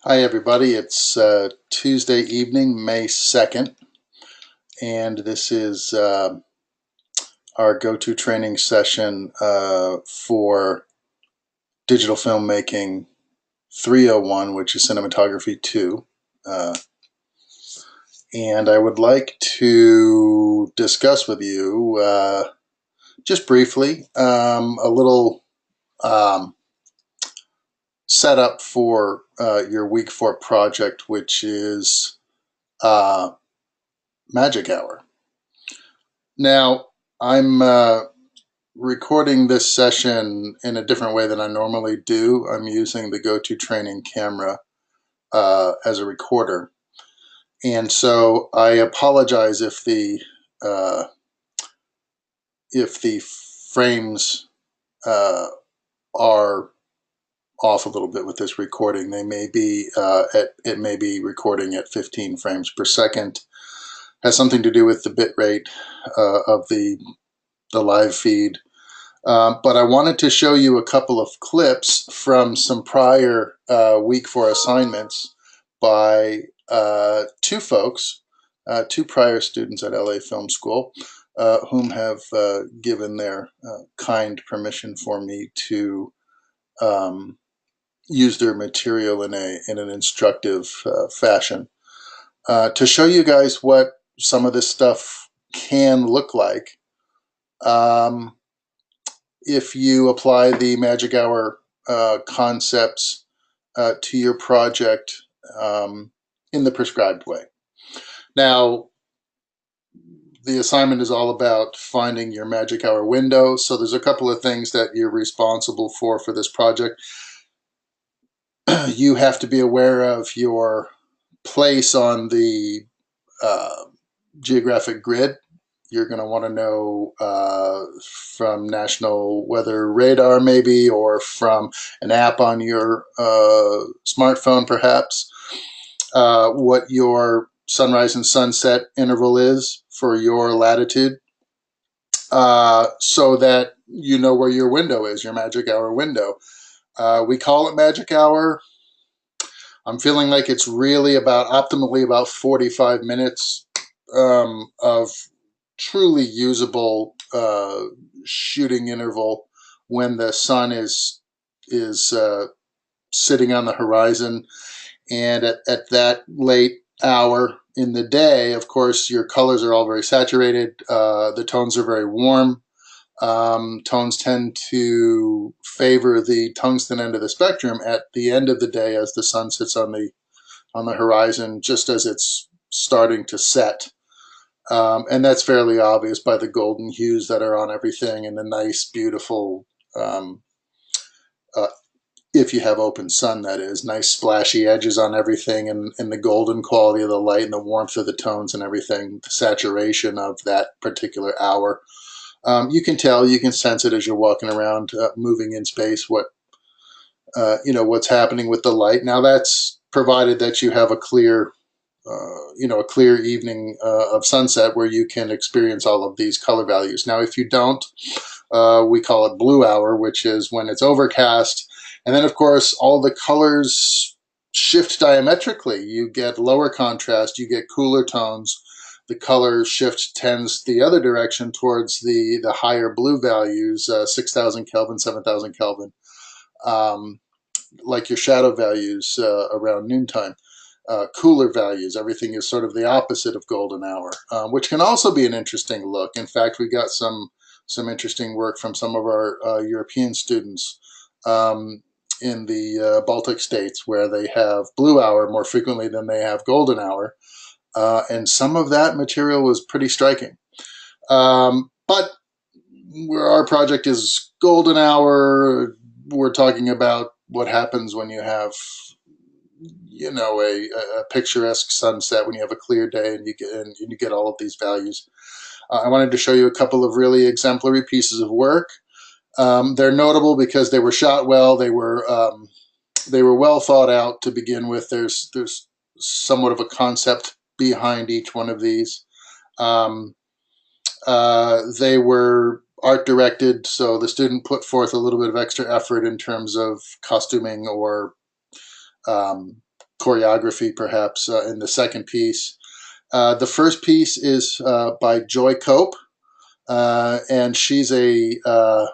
Hi everybody, it's Tuesday evening, May 2nd, and this is our GoTo training session for Digital Filmmaking 301, which is Cinematography II. And I would like to discuss with you, just briefly, a little setup for your week 4 project, which is Magic Hour. Now, I'm recording this session in a different way than I normally do. I'm using the GoTo Training camera as a recorder. And so I apologize uh, if the frames are off a little bit with this recording. They may be it may be recording at 15 frames per second. Has something to do with the bit rate of the live feed. But I wanted to show you a couple of clips from some prior week 4 assignments by two folks, two prior students at LA Film School, whom have given their kind permission for me to use their material in an instructive fashion. To show you guys what some of this stuff can look like, if you apply the Magic Hour concepts to your project in the prescribed way. Now, the assignment is all about finding your Magic Hour window, so there's a couple of things that you're responsible for this project. You have to be aware of your place on the geographic grid. You're going to want to know from National Weather Radar maybe, or from an app on your smartphone perhaps, what your sunrise and sunset interval is for your latitude, so that you know where your window is, your Magic Hour window. We call it Magic Hour. I'm feeling like it's really optimally about 45 minutes of truly usable shooting interval when the sun is sitting on the horizon, and at that late hour in the day, of course, your colors are all very saturated. The tones are very warm. Tones tend to favor the tungsten end of the spectrum at the end of the day as the sun sits on the horizon, just as it's starting to set. And that's fairly obvious by the golden hues that are on everything and the nice, beautiful, if you have open sun, that is, nice splashy edges on everything, and the golden quality of the light and the warmth of the tones and everything, the saturation of that particular hour. You can tell, you can sense it as you're walking around, moving in space, what's happening with the light. Now that's provided that you have a clear a clear evening of sunset where you can experience all of these color values. Now, if you don't, we call it blue hour, which is when it's overcast. And then, of course, all the colors shift diametrically. You get lower contrast, you get cooler tones. The color shift tends the other direction towards the higher blue values, 6,000 Kelvin, 7,000 Kelvin, like your shadow values around noontime. Cooler values, everything is sort of the opposite of golden hour, which can also be an interesting look. In fact, we got some interesting work from some of our European students in the Baltic states, where they have blue hour more frequently than they have golden hour, and some of that material was pretty striking. But where our project is golden hour, we're talking about what happens when you have a picturesque sunset, when you have a clear day and you get all of these values. I wanted to show you a couple of really exemplary pieces of work. They're notable because they were shot well. They were well thought out to begin with. There's somewhat of a concept behind each one of these. They were art directed, so the student put forth a little bit of extra effort in terms of costuming or choreography, perhaps, in the second piece. The first piece is by Joy Cope, and she's a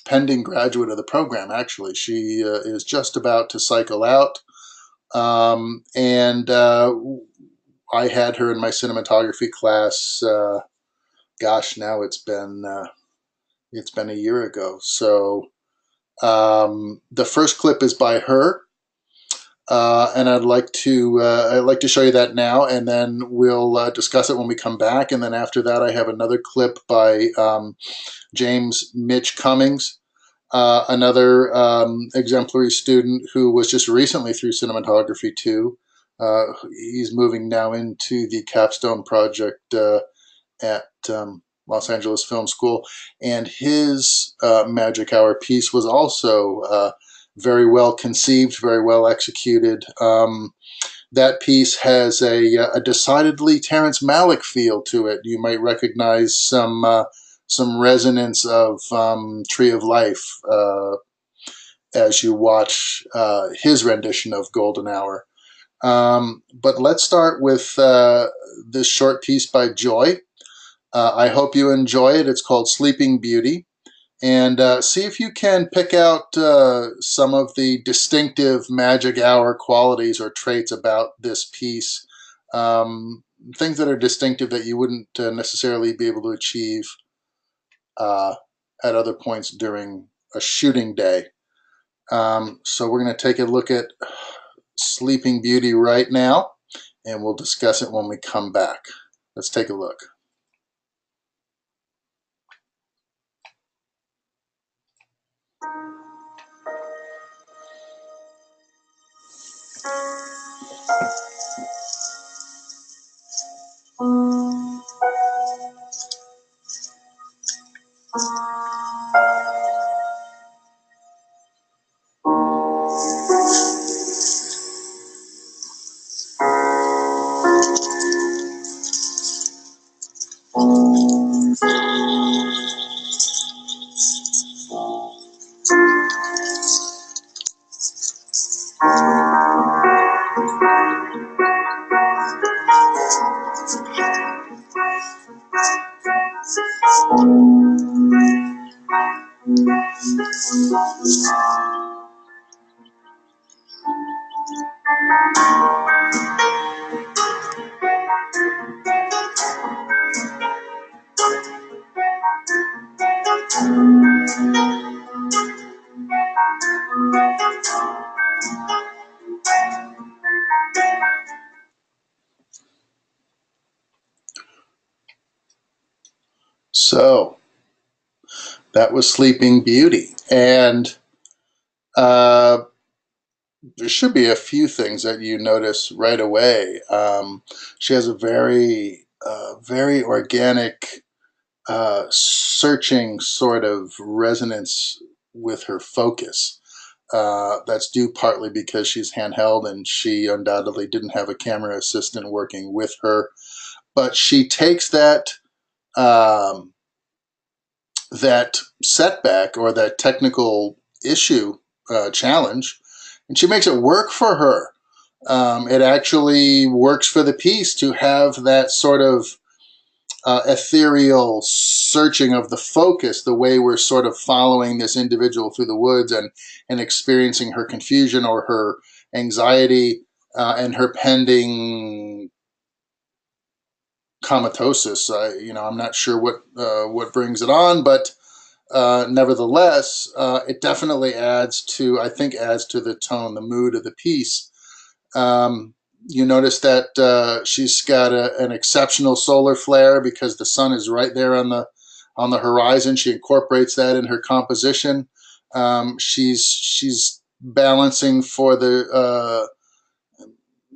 pending graduate of the program, actually. She is just about to cycle out, and I had her in my cinematography class. Gosh, now it's been a year ago. So the first clip is by her, and I'd like to show you that now, and then we'll discuss it when we come back. And then after that, I have another clip by James Mitch Cummings, another exemplary student who was just recently through Cinematography II. He's moving now into the capstone project at Los Angeles Film School, and his Magic Hour piece was also very well conceived, very well executed. That piece has a decidedly Terrence Malick feel to it. You might recognize some resonance of Tree of Life as you watch his rendition of Golden Hour. But let's start with this short piece by Joy. I hope you enjoy it. It's called Sleeping Beauty. And see if you can pick out some of the distinctive Magic Hour qualities or traits about this piece. Things that are distinctive that you wouldn't necessarily be able to achieve uh, at other points during a shooting day. So we're going to take a look at Sleeping Beauty right now, and we'll discuss it when we come back. Let's take a look. So that was Sleeping Beauty, and uh, there should be a few things that you notice right away. She has a very organic, searching sort of resonance with her focus. That's due partly because she's handheld and she undoubtedly didn't have a camera assistant working with her. But she takes um, that setback or that technical issue challenge, and she makes it work for her. It actually works for the piece to have that sort of ethereal searching of the focus, the way we're sort of following this individual through the woods and experiencing her confusion or her anxiety and her pending comatosis. I'm not sure what brings it on, but nevertheless, it definitely adds to the tone, the mood of the piece. Um, you notice that she's got an exceptional solar flare because the sun is right there on the horizon. She incorporates that in her composition. She's balancing for the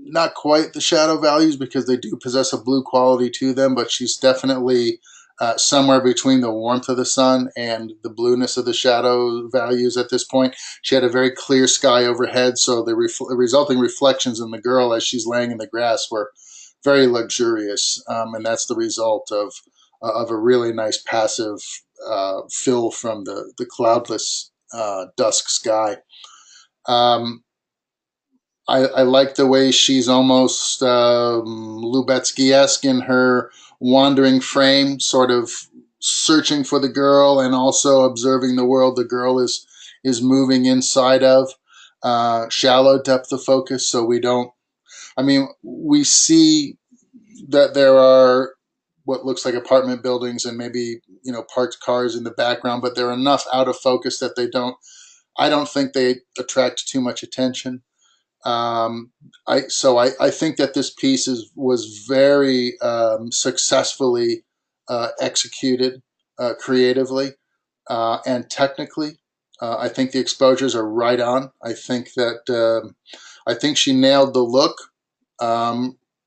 not quite the shadow values because they do possess a blue quality to them, but she's definitely somewhere between the warmth of the sun and the blueness of the shadow values at this point. She had a very clear sky overhead, so the resulting reflections in the girl as she's laying in the grass were very luxurious, and that's the result of a really nice passive fill from the cloudless dusk sky. Um, I like the way she's almost Lubetsky-esque in her wandering frame, sort of searching for the girl and also observing the world the girl is moving inside of. Shallow depth of focus, so we don't. I mean, we see that there are what looks like apartment buildings and maybe parked cars in the background, but they're enough out of focus that they don't. I don't think they attract too much attention. I think that this piece was very successfully executed creatively and technically. I think the exposures are right on. I think she nailed the look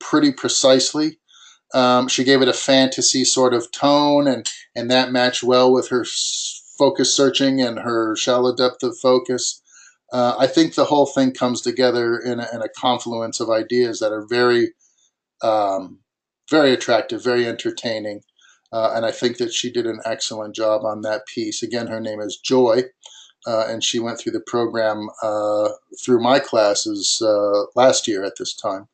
pretty precisely. She gave it a fantasy sort of tone, and that matched well with her focus searching and her shallow depth of focus. I think the whole thing comes together in a confluence of ideas that are um, very attractive, very entertaining. And I think that she did an excellent job on that piece. Again, her name is Joy, and she went through the program through my classes last year at this time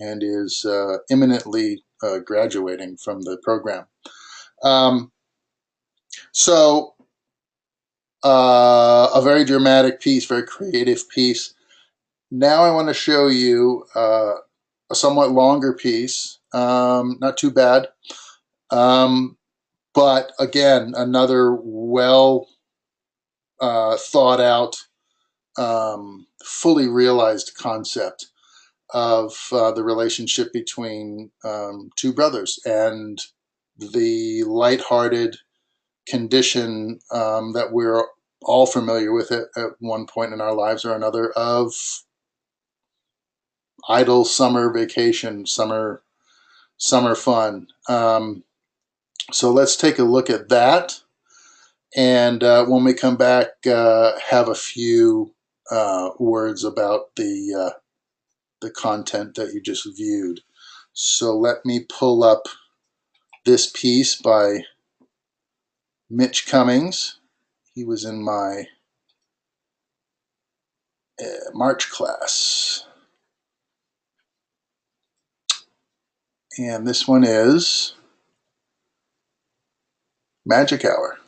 and is imminently graduating from the program. Um, so, a very dramatic piece, very creative piece. Now I want to show you a somewhat longer piece, not too bad, um, but again, another well thought out, fully realized concept of the relationship between two brothers and the lighthearted condition that we're all familiar with it at one point in our lives or another of idle summer vacation, summer fun. So let's take a look at that, and when we come back, have a few words about the content that you just viewed. So let me pull up this piece by Mitch Cummings. He was in my March class. And this one is Magic Hour.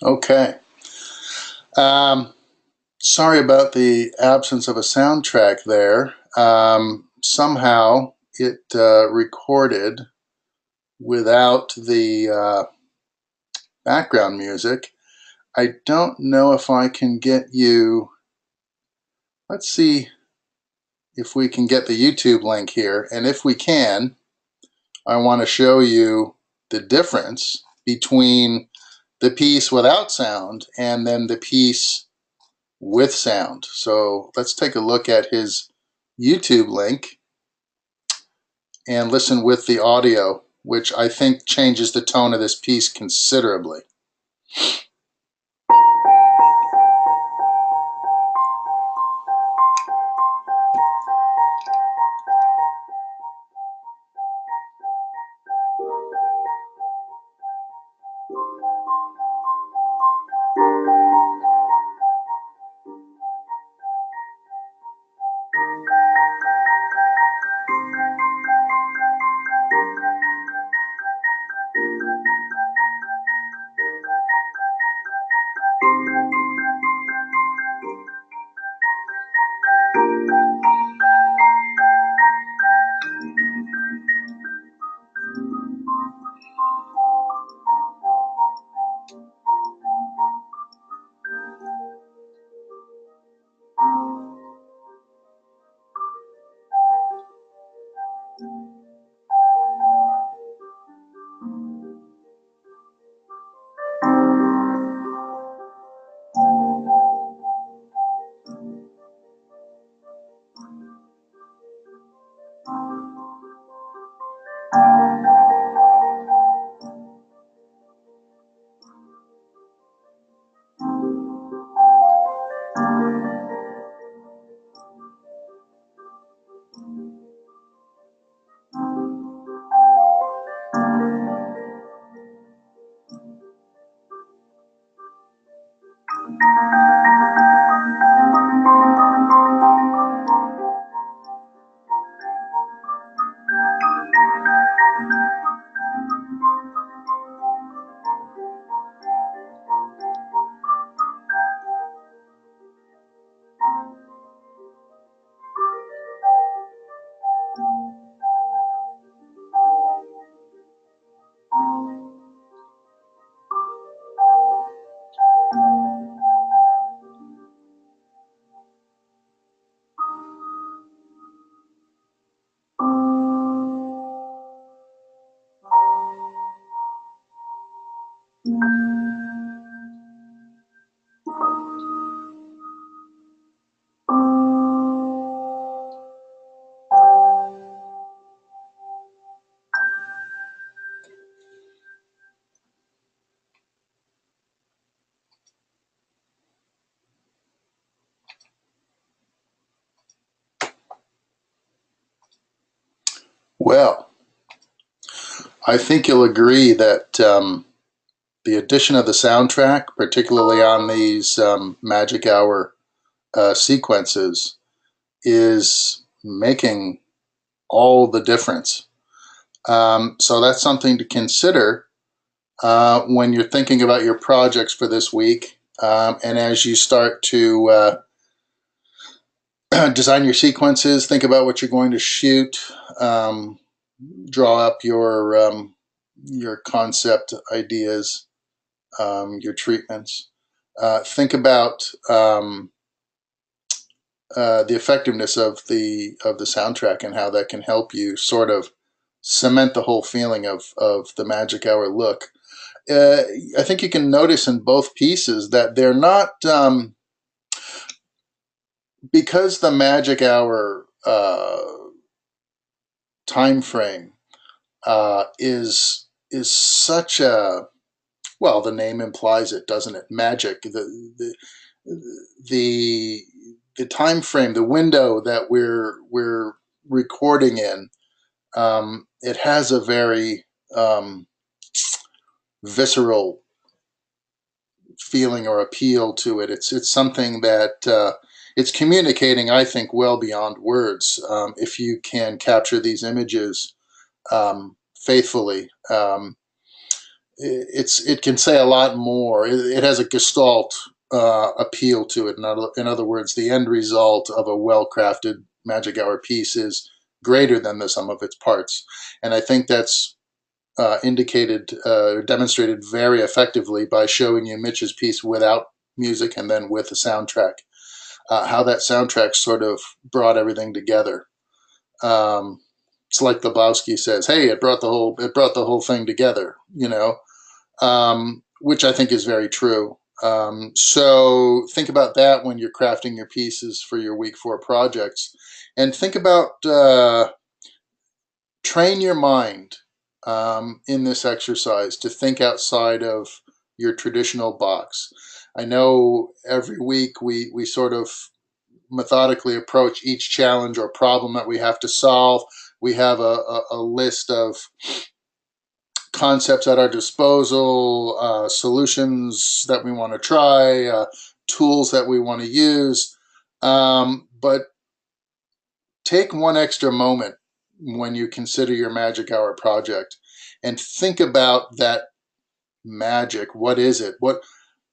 Okay. Sorry about the absence of a soundtrack there. Somehow it recorded without the background music. I don't know if I can get you. Let's see if we can get the YouTube link here. And if we can, I want to show you the difference between the piece without sound and then the piece with sound. So let's take a look at his YouTube link and listen with the audio, which I think changes the tone of this piece considerably. Well, I think you'll agree that the addition of the soundtrack, particularly on these Magic Hour sequences, is making all the difference. So that's something to consider when you're thinking about your projects for this week. And as you start to design your sequences, think about what you're going to shoot, draw up your concept ideas, your treatments. Think about the effectiveness of the soundtrack and how that can help you sort of cement the whole feeling of the Magic Hour look. I think you can notice in both pieces that they're not because the Magic Hour time frame is such a, well, the name implies it, doesn't it? Magic. The the time frame, the window that we're recording in, it has a very visceral feeling or appeal to it. It's something that it's communicating, I think, well beyond words. If you can capture these images faithfully. it can say a lot more. It has a gestalt appeal to it. In other words, the end result of a well-crafted Magic Hour piece is greater than the sum of its parts, and I think that's demonstrated very effectively by showing you Mitch's piece without music and then with the soundtrack. How that soundtrack sort of brought everything together. Um, it's like Lebowski says, "Hey, it brought the whole thing together," which I think is very true. So think about that when you're crafting your pieces for your week 4 projects, and think about train your mind in this exercise to think outside of your traditional box. I know every week we sort of methodically approach each challenge or problem that we have to solve. We have a list of concepts at our disposal, solutions that we want to try, tools that we want to use. But take one extra moment when you consider your Magic Hour project and think about that magic. What is it?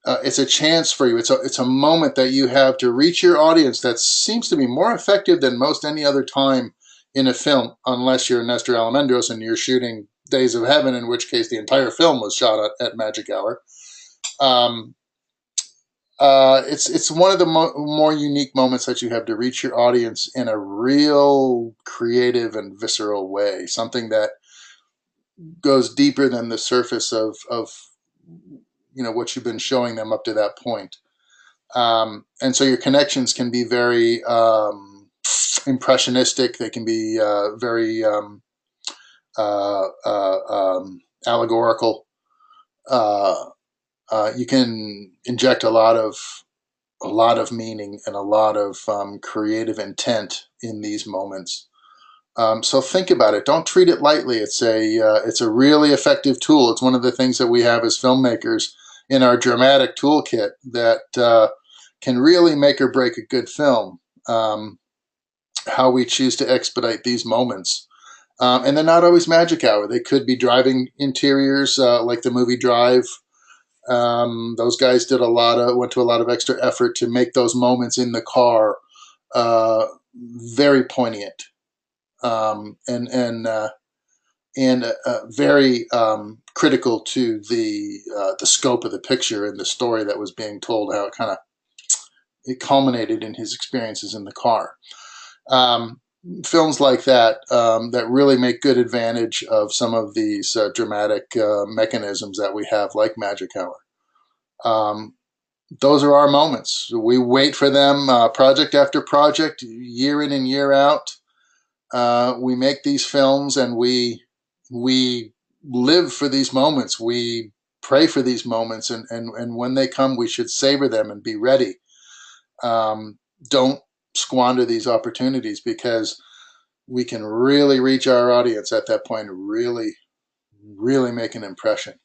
It's a chance for you. It's a moment that you have to reach your audience that seems to be more effective than most any other time in a film, unless you're Nestor Almendros and you're shooting Days of Heaven, in which case the entire film was shot at Magic Hour. It's one of the more unique moments that you have to reach your audience in a real creative and visceral way, something that goes deeper than the surface of what you've been showing them up to that point. And so your connections can be very impressionistic. They can be very allegorical. You can inject a lot of meaning and a lot of creative intent in these moments. So think about it. Don't treat it lightly. It's a really effective tool. It's one of the things that we have as filmmakers in our dramatic toolkit that can really make or break a good film. How we choose to expedite these moments. And they're not always Magic Hour. They could be driving interiors, like the movie Drive. Those guys went to a lot of extra effort to make those moments in the car very poignant, and very critical to the scope of the picture and the story that was being told. How it culminated in his experiences in the car. Films like that that really make good advantage of some of these dramatic mechanisms that we have, like Magic Hour. Those are our moments. We wait for them project after project, year in and year out. We make these films, and we live for these moments. We pray for these moments, and when they come, we should savor them and be ready. Don't squander these opportunities, because we can really reach our audience at that point and really make an impression.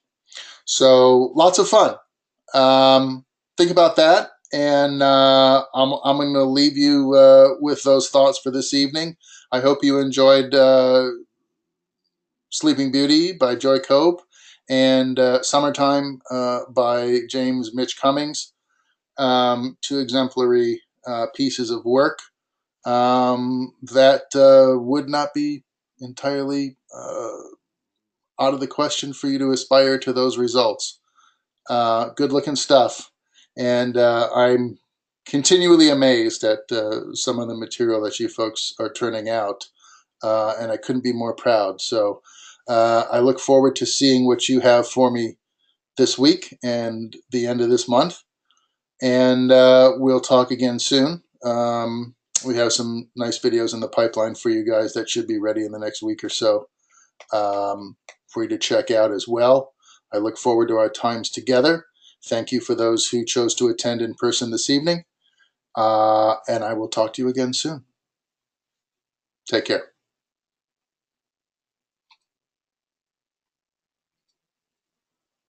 So lots of fun. Think about that, and I'm going to leave you with those thoughts for this evening. I hope you enjoyed Sleeping Beauty by Joy Cope and Summertime by James Mitch Cummings. Two exemplary pieces of work that would not be entirely out of the question for you to aspire to those results. Good looking stuff. And I'm continually amazed at some of the material that you folks are turning out. And I couldn't be more proud. So I look forward to seeing what you have for me this week and the end of this month. And we'll talk again soon. We have some nice videos in the pipeline for you guys that should be ready in the next week or so for you to check out as well. I look forward to our times together. Thank you for those who chose to attend in person this evening. And I will talk to you again soon. Take care.